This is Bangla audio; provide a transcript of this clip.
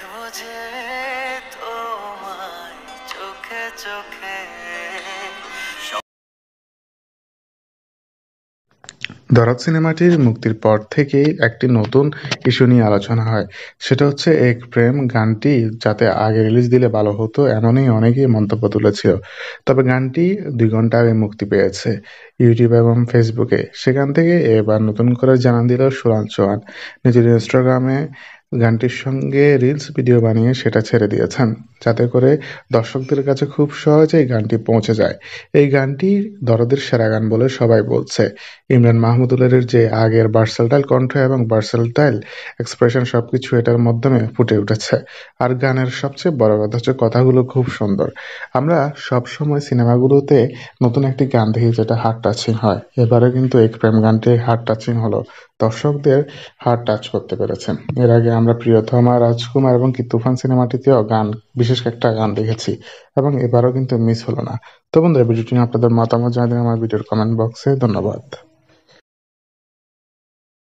দেখবো যে তোমায় চোখে চোখে। দরদ সিনেমাটির মুক্তির পর থেকেই একটি নতুন ইস্যু নিয়ে আলোচনা হয়। সেটা হচ্ছে এক প্রেম গানটি যাতে আগে রিলিজ দিলে ভালো হতো এমনই অনেকেই মন্তব্য তুলেছিল। তবে গানটি ২ ঘন্টা আগে মুক্তি পেয়েছে ইউটিউব এবং ফেসবুকে। সেখান থেকে এবার নতুন করে জানান দিল সুরান চৌহান। নিজের ইনস্টাগ্রামে গানটির সঙ্গে রিলস ভিডিও বানিয়ে সেটা ছেড়ে দিয়েছেন, যাতে করে দর্শকদের কাছে খুব সহজেই গানটি পৌঁছে যায়। এই গানটি দরদের সেরা গান বলে সবাই বলছে। ইমরান মাহমুদুল্লাহর যে আগের ভার্সেটাইল কণ্ঠ এবং ভার্সেটাইল এক্সপ্রেশন সবকিছু এটার মাধ্যমে ফুটে উঠেছে। আর গানের সবচেয়ে বড় কথা হচ্ছে কথাগুলো খুব সুন্দর। আমরা সবসময় সিনেমাগুলোতে নতুন একটি গান দেখি যেটা হার্ট টাচিং হয়। এবারে কিন্তু এই প্রেম গানটি হার্ট টাচিং হলো, দর্শকদের হার্ট টাচ করতে পেরেছে। এর আগে আমরা প্রিয়তমা, রাজকুমার এবং কি তুফান সিনেমাটিতেও গান, বিশেষ একটা গান দেখেছি এবং এবারও কিন্তু মিস হলো না। তো বন্ধুরা, ভিডিওটি নিয়ে আপনাদের মতামত জানাতে আমার ভিডিওর কমেন্ট বক্সে। ধন্যবাদ।